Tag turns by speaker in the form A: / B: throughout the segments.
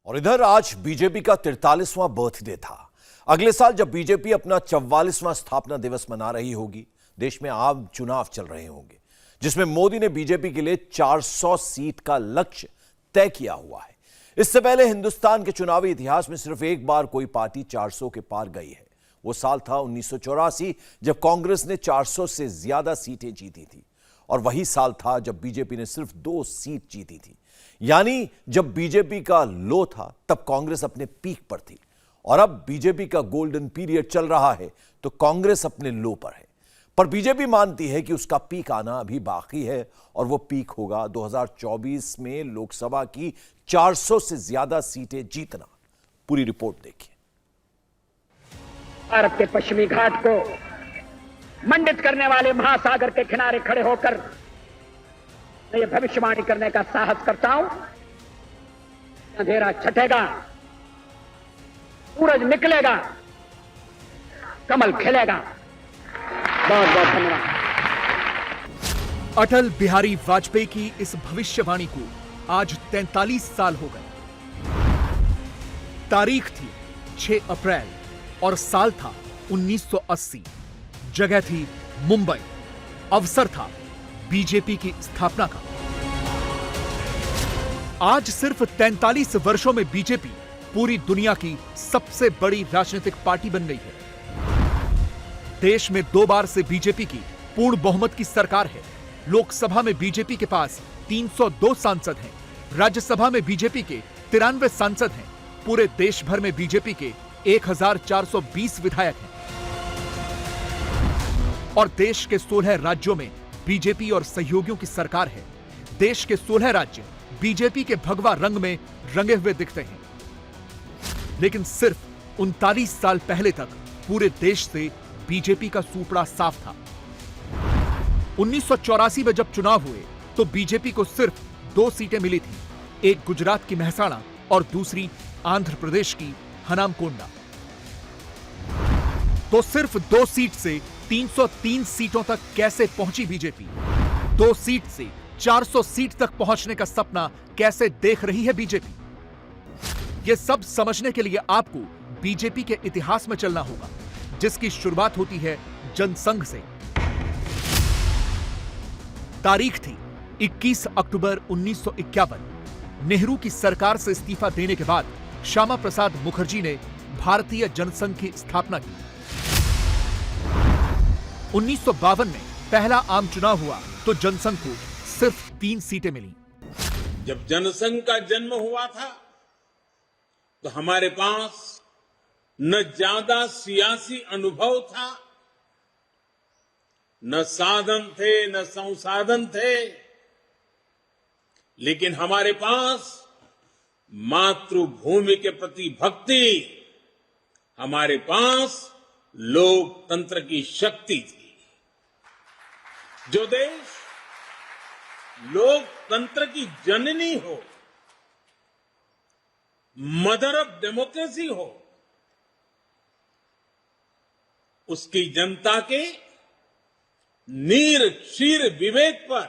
A: और इधर आज बीजेपी का 43वां बर्थडे था। अगले साल जब बीजेपी अपना 44वां स्थापना दिवस मना रही होगी, देश में आम चुनाव चल रहे होंगे, जिसमें मोदी ने बीजेपी के लिए 400 सीट का लक्ष्य तय किया हुआ है। इससे पहले हिंदुस्तान के चुनावी इतिहास में सिर्फ एक बार कोई पार्टी 400 के पार गई है। वो साल था 1984, जब कांग्रेस ने 400 से ज्यादा सीटें जीती थी, और वही साल था जब बीजेपी ने सिर्फ 2 सीट जीती थी। यानी जब बीजेपी का लो था तब कांग्रेस अपने पीक पर थी, और अब बीजेपी का गोल्डन पीरियड चल रहा है तो कांग्रेस अपने लो पर है। पर बीजेपी मानती है कि उसका पीक आना अभी बाकी है, और वो पीक होगा 2024 में लोकसभा की 400 से ज्यादा सीटें जीतना। पूरी रिपोर्ट देखिए।
B: भारत के पश्चिमी घाट को मंडित करने वाले महासागर के किनारे खड़े होकर मैं ये भविष्यवाणी करने का साहस करता हूं, अंधेरा छटेगा, सूरज निकलेगा, कमल खिलेगा। बहुत बहुत धन्यवाद।
C: अटल बिहारी वाजपेयी की इस भविष्यवाणी को आज 43 साल हो गए। तारीख थी 6 अप्रैल और साल था 1980। जगह थी मुंबई। अवसर था बीजेपी की स्थापना का। आज सिर्फ 43 वर्षों में बीजेपी पूरी दुनिया की सबसे बड़ी राजनीतिक पार्टी बन गई है। देश में 2 बार से बीजेपी की पूर्ण बहुमत की सरकार है। लोकसभा में बीजेपी के पास 302 सांसद हैं। राज्यसभा में बीजेपी के 93 सांसद हैं। पूरे देश भर में बीजेपी के 1420 विधायक हैं। और देश के 16 राज्यों में बीजेपी और सहयोगियों की सरकार है। देश के 16 राज्य बीजेपी के भगवा रंग में रंगे हुए दिखते हैं। लेकिन सिर्फ 39 साल पहले तक पूरे देश से बीजेपी का सूपड़ा साफ था। 1984 में जब चुनाव हुए तो बीजेपी को सिर्फ 2 सीटें मिली थी, एक गुजरात की मेहसाणा और दूसरी आंध्र प्रदेश की हनामकोंडा। तो सिर्फ 2 सीट से 303 सीटों तक कैसे पहुंची बीजेपी? 2 सीट से 400 सीट तक पहुंचने का सपना कैसे देख रही है बीजेपी? यह सब समझने के लिए आपको बीजेपी के इतिहास में चलना होगा, जिसकी शुरुआत होती है जनसंघ से। तारीख थी 21 अक्टूबर 1951। नेहरू की सरकार से इस्तीफा देने के बाद श्यामा प्रसाद मुखर्जी ने भारतीय जनसंघ की स्थापना की। 1952 में पहला आम चुनाव हुआ तो जनसंघ को सिर्फ 3 सीटें मिली।
D: जब जनसंघ का जन्म हुआ था तो हमारे पास न ज्यादा सियासी अनुभव था, न साधन थे, न संसाधन थे, लेकिन हमारे पास मातृभूमि के प्रति भक्ति, हमारे पास लोकतंत्र की शक्ति थी। जो देश लोकतंत्र की जननी हो, मदर ऑफ डेमोक्रेसी हो, उसकी जनता के नीर क्षीर विवेक पर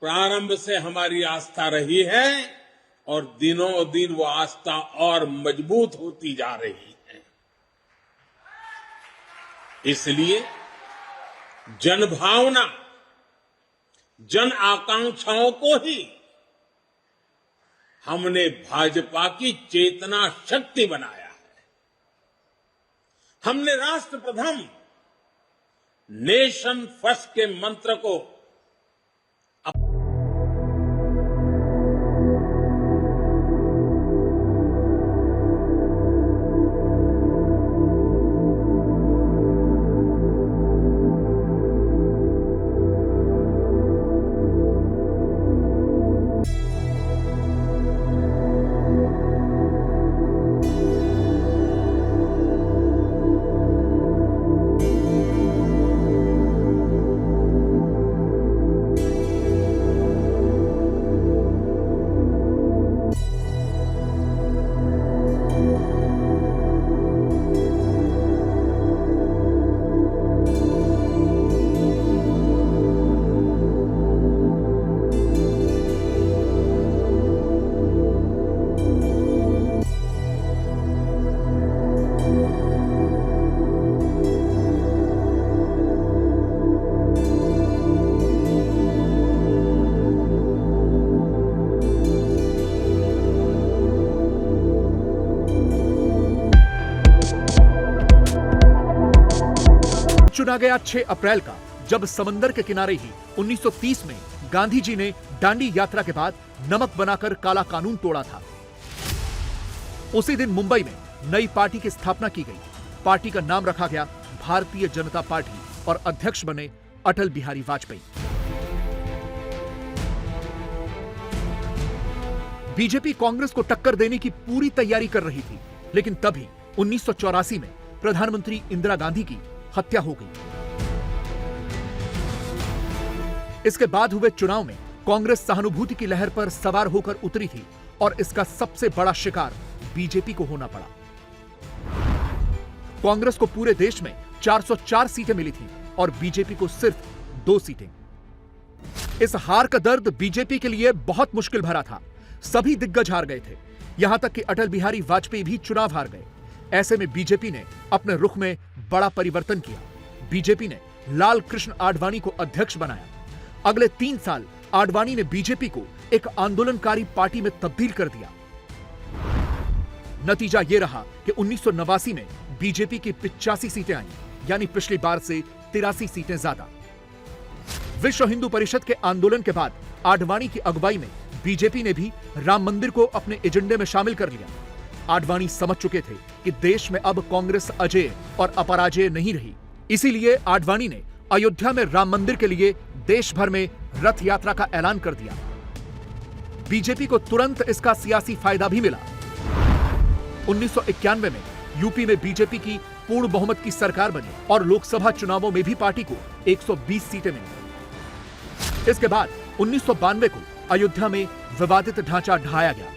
D: प्रारंभ से हमारी आस्था रही है, और दिनों दिन वो आस्था और मजबूत होती जा रही है। इसलिए जनभावना, जन आकांक्षाओं को ही हमने भाजपा की चेतना शक्ति बनाया है। हमने राष्ट्र प्रथम, नेशन फर्स्ट के मंत्र को
C: आ गया 6 अप्रैल का, जब समंदर के किनारे ही 1930 में गांधी जी ने दांडी यात्रा के बाद नमक बनाकर काला कानून तोड़ा था। उसी दिन मुंबई में नई पार्टी की स्थापना की गई। पार्टी का नाम रखा गया भारतीय जनता पार्टी और अध्यक्ष बने अटल बिहारी वाजपेयी। बीजेपी कांग्रेस को टक्कर देने की पूरी तैयारी कर रही थी, लेकिन तभी 1984 में प्रधानमंत्री इंदिरा गांधी की हत्या हो गई। इसके बाद हुए चुनाव में कांग्रेस सहानुभूति की लहर पर सवार होकर उतरी थी और इसका सबसे बड़ा शिकार बीजेपी को होना पड़ा। कांग्रेस को पूरे देश में 404 सीटें मिली थी और बीजेपी को सिर्फ 2 सीटें। इस हार का दर्द बीजेपी के लिए बहुत मुश्किल भरा था। सभी दिग्गज हार गए थे, यहां तक कि अटल बिहारी वाजपेयी भी चुनाव हार गए। ऐसे में बीजेपी ने अपने रुख में बड़ा परिवर्तन किया। बीजेपी ने लाल कृष्ण आडवाणी को अध्यक्ष बनाया। अगले 3 साल आडवाणी ने बीजेपी को एक आंदोलनकारी पार्टी में तब्दील कर दिया। नतीजा यह रहा कि 1989 में बीजेपी की 85 सीटें आईं, यानी पिछली बार से 83 सीटें ज्यादा। विश्व हिंदू परिषद के आंदोलन के बाद आडवाणी की अगुवाई में बीजेपी ने भी राम मंदिर को अपने एजेंडे में शामिल कर लिया। आडवाणी समझ चुके थे कि देश में अब कांग्रेस अजेय और अपराजेय नहीं रही। इसीलिए आडवाणी ने अयोध्या में राम मंदिर के लिए देश भर में रथ यात्रा का ऐलान कर दिया। बीजेपी को तुरंत इसका सियासी फायदा भी मिला। 1991 में यूपी में बीजेपी की पूर्ण बहुमत की सरकार बनी और लोकसभा चुनावों में भी पार्टी को 120 सीटें मिली। इसके बाद 1992 को अयोध्या में विवादित ढांचा ढाया गया,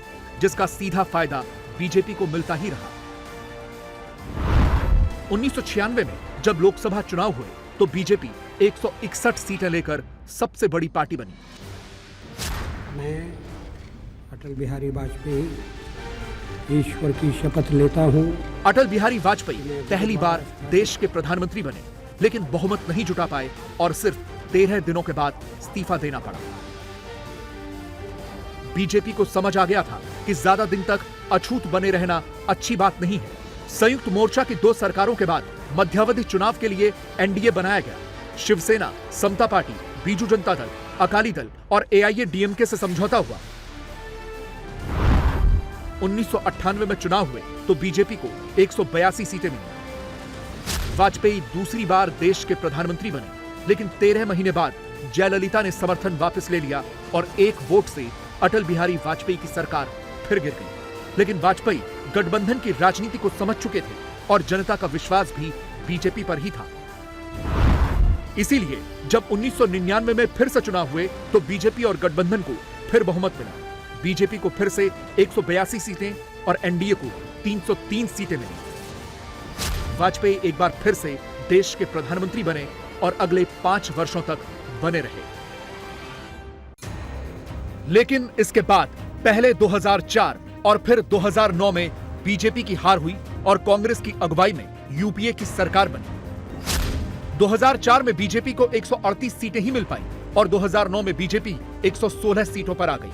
C: जिसका सीधा फायदा बीजेपी को मिलता ही रहा। 1996 में जब लोकसभा चुनाव हुए तो बीजेपी 161 सीटें लेकर सबसे बड़ी पार्टी बनी।
E: मैं अटल बिहारी वाजपेयी ईश्वर की शपथ लेता हूं।
C: अटल बिहारी वाजपेयी पहली बार देश के प्रधानमंत्री बने, लेकिन बहुमत नहीं जुटा पाए और सिर्फ 13 दिनों के बाद इस्तीफा देना पड़ा। बीजेपी को समझ आ गया था कि ज्यादा दिन तक अछूत बने रहना अच्छी बात नहीं है। संयुक्त मोर्चा की 2 सरकारों के बाद मध्यावधि चुनाव के लिए एनडीए बनाया गया। शिवसेना, समता पार्टी, बीजू जनता दल, अकाली दल और एआईएडीएमके से समझौता हुआ। 1998 में चुनाव हुए तो बीजेपी को 182 सीटें मिली। वाजपेयी दूसरी बार देश के प्रधानमंत्री बने, लेकिन 13 महीने बाद जयललिता ने समर्थन वापस ले लिया और 1 वोट से अटल बिहारी वाजपेयी की सरकार फिर गिर गई। लेकिन वाजपेयी गठबंधन की राजनीति को समझ चुके थे और जनता का विश्वास भी बीजेपी पर ही था। इसीलिए जब 1999 में फिर से चुनाव हुए तो बीजेपी और गठबंधन को फिर बहुमत मिला। बीजेपी को फिर से 182 सीटें और एनडीए को 303 सीटें मिली। वाजपेयी एक बार फिर से देश के प्रधानमंत्री बने और अगले 5 वर्षों तक बने रहे। लेकिन इसके बाद पहले 2004 और फिर 2009 में बीजेपी की हार हुई और कांग्रेस की अगुवाई में यूपीए की सरकार बनी। 2004 में बीजेपी को 138 सीटें ही मिल पाई और 2009 में बीजेपी 116 सीटों पर आ गई।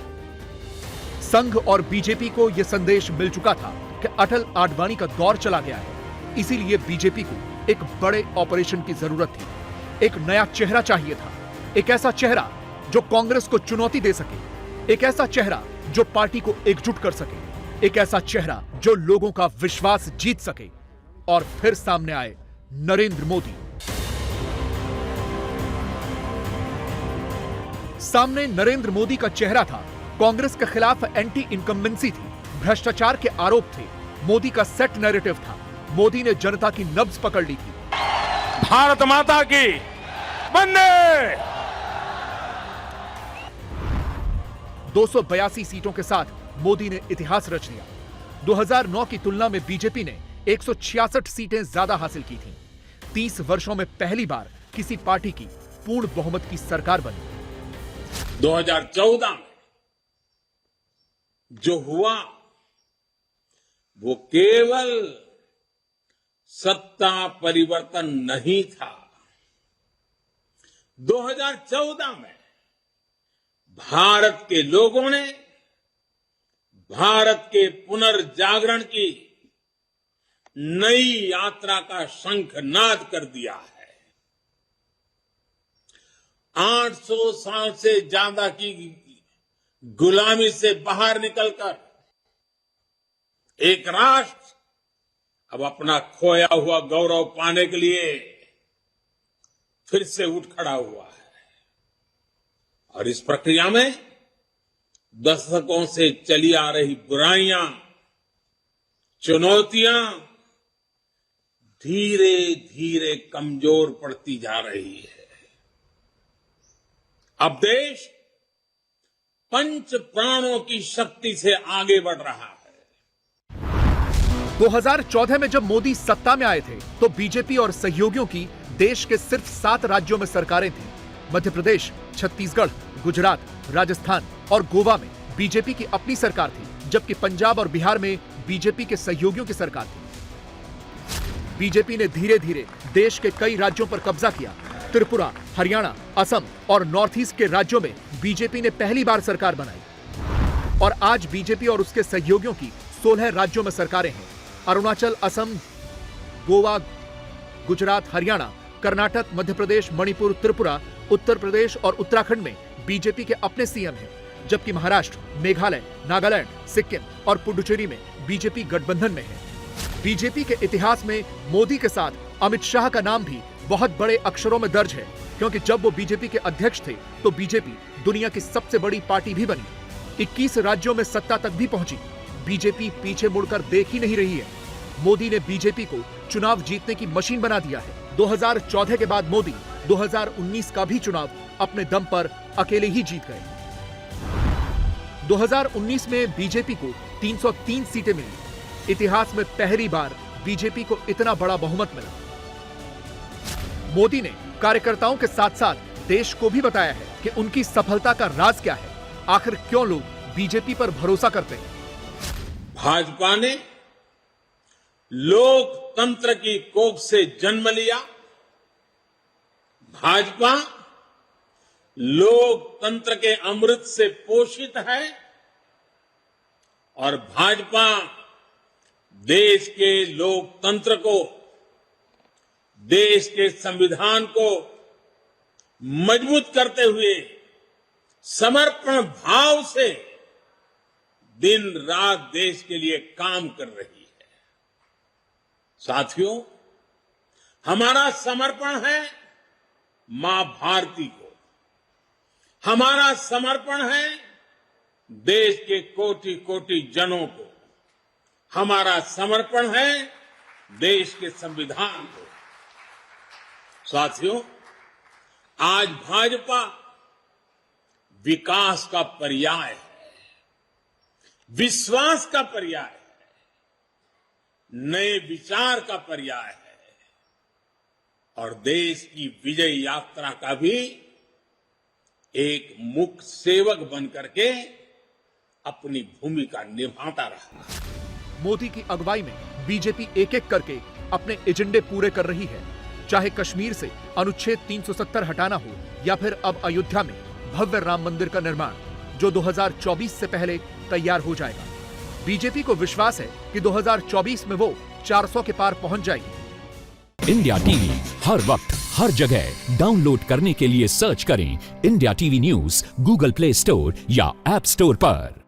C: संघ और बीजेपी को यह संदेश मिल चुका था कि अटल आडवाणी का दौर चला गया है। इसीलिए बीजेपी को एक बड़े ऑपरेशन की जरूरत थी। एक नया चेहरा चाहिए था, एक ऐसा चेहरा जो कांग्रेस को चुनौती दे सके, एक ऐसा चेहरा जो पार्टी को एकजुट कर सके, एक ऐसा चेहरा जो लोगों का विश्वास जीत सके। और फिर सामने आए नरेंद्र मोदी। सामने नरेंद्र मोदी का चेहरा था। कांग्रेस के खिलाफ एंटी इनकम्बेंसी थी, भ्रष्टाचार के आरोप थे, मोदी का सेट नैरेटिव था। मोदी ने जनता की नब्ज पकड़ ली थी।
F: भारत माता की वंदे।
C: 282 सीटों के साथ मोदी ने इतिहास रच दिया। 2009 की तुलना में बीजेपी ने 166 सीटें ज्यादा हासिल की थीं। 30 वर्षों में पहली बार किसी पार्टी की पूर्ण बहुमत की सरकार बनी।
D: 2014 में जो हुआ वो केवल सत्ता परिवर्तन नहीं था। 2014 में भारत के लोगों ने भारत के पुनर्जागरण की नई यात्रा का शंखनाद कर दिया है। 800 साल से ज्यादा की गुलामी से बाहर निकलकर एक राष्ट्र अब अपना खोया हुआ गौरव पाने के लिए फिर से उठ खड़ा हुआ है। और इस प्रक्रिया में दशकों से चली आ रही बुराइयां, चुनौतियां धीरे धीरे कमजोर पड़ती जा रही है। अब देश पंच प्राणों की शक्ति से आगे बढ़ रहा है।
C: 2014 में जब मोदी सत्ता में आए थे तो बीजेपी और सहयोगियों की देश के सिर्फ 7 राज्यों में सरकारें थीं। मध्य प्रदेश, छत्तीसगढ़, गुजरात, राजस्थान और गोवा में बीजेपी की अपनी सरकार थी, जबकि पंजाब और बिहार में बीजेपी के सहयोगियों की सरकार थी। बीजेपी ने धीरे धीरे देश के कई राज्यों पर कब्जा किया। त्रिपुरा, हरियाणा, असम और नॉर्थ ईस्ट के राज्यों में बीजेपी ने पहली बार सरकार बनाई और आज बीजेपी और उसके सहयोगियों की 16 राज्यों में सरकारें हैं। अरुणाचल, असम, गोवा, गुजरात, हरियाणा, कर्नाटक, मध्य प्रदेश, मणिपुर, त्रिपुरा, उत्तर प्रदेश और उत्तराखंड में बीजेपी के अपने सीएम हैं, जबकि महाराष्ट्र, मेघालय, नागालैंड, सिक्किम और पुडुचेरी में बीजेपी गठबंधन में है। बीजेपी के इतिहास में मोदी के साथ अमित शाह का नाम भी बहुत बड़े अक्षरों में दर्ज है, क्योंकि जब वो बीजेपी के अध्यक्ष थे तो बीजेपी दुनिया की सबसे बड़ी पार्टी भी बनी, 21 राज्यों में सत्ता तक भी पहुंची। बीजेपी पीछे मुड़कर देख ही नहीं रही है। मोदी ने बीजेपी को चुनाव जीतने की मशीन बना दिया है। 2014 के बाद मोदी 2019 का भी चुनाव अपने दम पर अकेले ही जीत गए। 2019 में बीजेपी को 303 सीटें मिली। इतिहास में पहली बार बीजेपी को इतना बड़ा बहुमत मिला। मोदी ने कार्यकर्ताओं के साथ साथ देश को भी बताया है कि उनकी सफलता का राज क्या है, आखिर क्यों लोग बीजेपी पर भरोसा करते हैं।
D: भाजपा ने लोकतंत्र की कोख से जन्म लिया। भाजपा लोकतंत्र के अमृत से पोषित है और भाजपा देश के लोकतंत्र को, देश के संविधान को मजबूत करते हुए समर्पण भाव से दिन रात देश के लिए काम कर रही है। साथियों, हमारा समर्पण है मां भारती को, हमारा समर्पण है देश के कोटि कोटि जनों को, हमारा समर्पण है देश के संविधान को। साथियों, आज भाजपा विकास का पर्याय है, विश्वास का पर्याय है, नए विचार का पर्याय है और देश की विजय यात्रा का भी एक मुख्य सेवक बनकर के अपनी भूमिका निभाता रहा।
C: मोदी की अगुवाई में बीजेपी एक एक करके अपने एजेंडे पूरे कर रही है, चाहे कश्मीर से अनुच्छेद 370 हटाना हो या फिर अब अयोध्या में भव्य राम मंदिर का निर्माण, जो 2024 से पहले तैयार हो जाएगा। बीजेपी को विश्वास है कि 2024 में वो 400 के पार पहुंच जाएगी।
G: इंडिया टीवी हर वक्त हर जगह डाउनलोड करने के लिए सर्च करें India TV news Google play store या ऐप स्टोर पर।